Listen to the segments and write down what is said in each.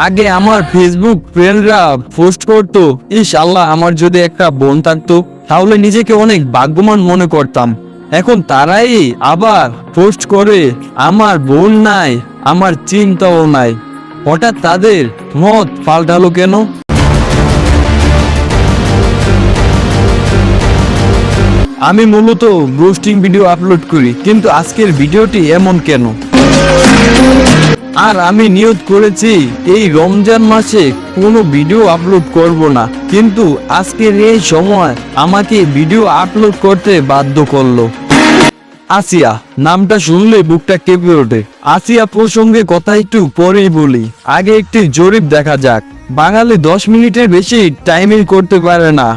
আগে আমার ফেসবুক ফ্রেন্ডরা পোস্ট করতো, ইনশাআল্লাহ আমার যদি একটা বোন থাকতো তাহলে নিজেকে অনেক ভাগ্যবান মনে করতাম। এখন তারাই আবার পোস্ট করে আমার বোন নাই, আমার চিন্তাও নাই। হঠাৎ তাদের মত পাল্টালো কেন? আমি মূলত রোস্টিং ভিডিও আপলোড করি, কিন্তু আজকের ভিডিওটি এমন কেন? আর আমি নিয়ত করেছি এই রমজান মাসে কোনো ভিডিও আপলোড করব না, কিন্তু আজকের এই সময় আমাকে ভিডিও আপলোড করতে বাধ্য করলো। আসিয়া নামটা শুনলে বুকটা কেঁপে ওঠে। আসিয়া প্রসঙ্গে কথা একটু পরেই বলি, আগে একটি জরিপ দেখা যাক। বাঙালি 10 মিনিটের বেশি টাইমিং করতে পারে না,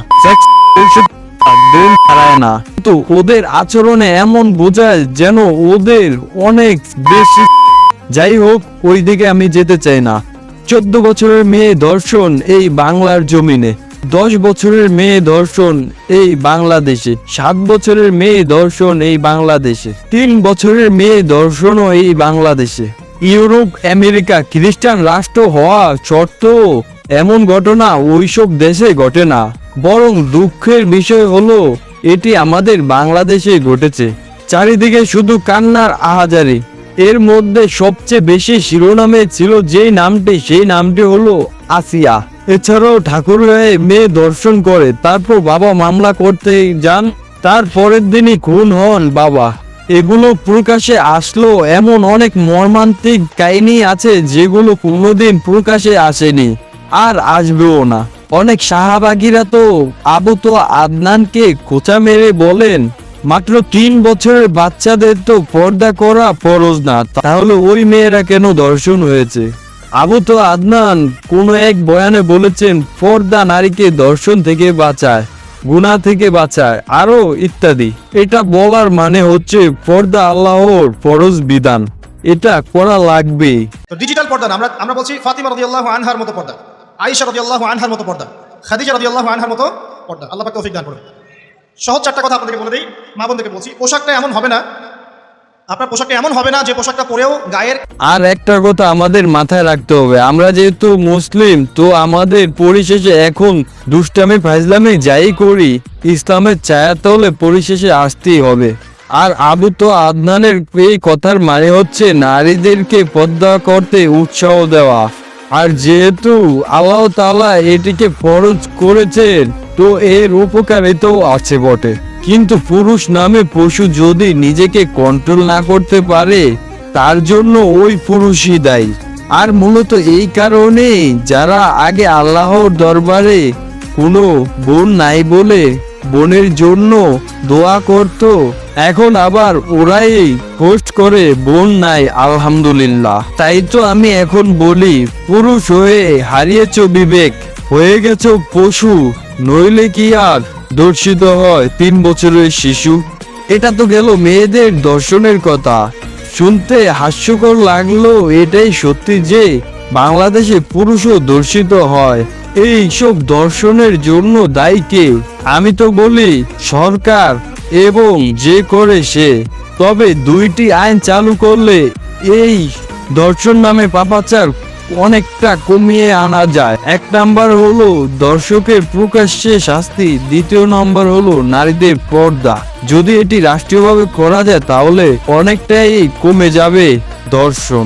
না, তো ওদের আচরণে এমন বোঝায় যেন ওদের অনেক বেশি। যাই হোক, ওই দিকে আমি যেতে চাই না। 14 বছরের মেয়ে ধর্ষণ এই বাংলার জমিনে, 10 বছরের মেয়ে ধর্ষণ এই বাংলাদেশে, 7 বছরের মেয়ে ধর্ষণ এই বাংলাদেশে, 3 বছরের মেয়ে ধর্ষণও এই বাংলাদেশে। ইউরোপ, আমেরিকা খ্রিস্টান রাষ্ট্র হওয়া সত্ত্বেও এমন ঘটনা ওইসব দেশে ঘটে না। বরং দুঃখের বিষয় হলো এটি আমাদের বাংলাদেশে ঘটেছে। চারিদিকে শুধু কান্নার আহাজারি। এর মধ্যে সবচেয়ে বেশি শিরোনামে ছিল যেই নামটি, সেই নামটি হলো আসিয়া। এছাড়াও ঠাকুরগাঁয়ে মেয়ে ধর্ষণ করে, তারপর বাবা মামলা করতে যান, তার পরের দিনই খুন হন বাবা। এগুলো প্রকাশে আসলো এমন অনেক মর্মান্তিক কাহিনী আছে যেগুলো কোনোদিন প্রকাশে আসেনি আর আসবেও না। অনেক শাহবাগীরা তো আবু তো আদনানকে খোঁচা মেরে বলেন, মাত্র 3 বছরের বাচ্চাদের তো পর্দা করা ফরজ না, তাহলে ওই মেয়েরা কেন ধর্ষণ হয়েছে? আবু তো আদনান কোন এক বয়ানে বলেছেন, পর্দা নারীকে ধর্ষণ থেকে বাঁচায়, গুনাহ থেকে বাঁচায়, আরো ইত্যাদি। এটা বলার মানে হচ্ছে পর্দা আল্লাহর ফরজ বিধান, এটা করা লাগবে। তো ডিজিটাল পর্দা আমরা বলছি ফাতিমা রাদিয়াল্লাহু আনহার মতো পর্দা, আয়েশা রাদিয়াল্লাহু আনহার মতো পর্দা, খাদিজা রাদিয়াল্লাহু আনহার মতো পর্দা। আল্লাহ পাক তৌফিক দান করুন। সহজ 4টা কথা আপনাদেরকে বলে দিই, মা বোনদেরকে বলছি, পোশাকটা এমন হবে না, আপনার পোশাকটা এমন হবে না যে পোশাকটা পরেও গায়ের। আর একটা কথা আমাদের মাথায় রাখতে হবে, আমরা যেহেতু মুসলিম, তো আমাদের পরিশেষে এখন দুষ্টামি ফাজলামি যাই করি, ইসলামের ছায়াতলে পরিশেষে আসতেই হবে। আর আবু তো আদনানের এই কথার মানে হচ্ছে নারীদেরকে পর্দা করতে উৎসাহ দেওয়া। আর যেহেতু আল্লাহ তাআলা এটিকে ফরজ করেছেন, তো এর উপকারিতাও আছে বটে। কিন্তু পুরুষ নামে পশু যদি নিজেকে কন্ট্রোল না করতে পারে, তার জন্য ওই পুরুষই দায়ী। আর মূলত এই কারণে যারা আগে আল্লাহর দরবারে কোনো বোন নাই বলে বোনের জন্য দোয়া করত, এখন আবার ওরাই পোস্ট করে বোন নাই আলহামদুলিল্লাহ। তাই তো আমি এখন বলি, পুরুষ হয়ে হারিয়েছ বিবেক, হয়ে গেছ পশু, নইলে কি আর ধর্ষিত হয় 3 বছরের শিশু? এটা তো গেল মেয়েদের ধর্ষণের কথা। শুনতে হাস্যকর লাগলো, এটাই সত্যি যে বাংলাদেশে পুরুষও ধর্ষিত হয়। এই সব ধর্ষণের জন্য দায়ী কে? আমি তো বলি সরকার এবং যে করে সে। তবে 2টি আইন চালু করলে এই ধর্ষণ নামে পাপাচার অনেকটা কমিয়ে আনা যায়। 1 নাম্বার হলো দর্শকের প্রকাশ্যে শাস্তি, 2য় নাম্বার হলো নারীদের পর্দা। যদি এটি রাষ্ট্রীয়ভাবে করা যায় তাহলে অনেকটাই কমে যাবে ধর্ষণ।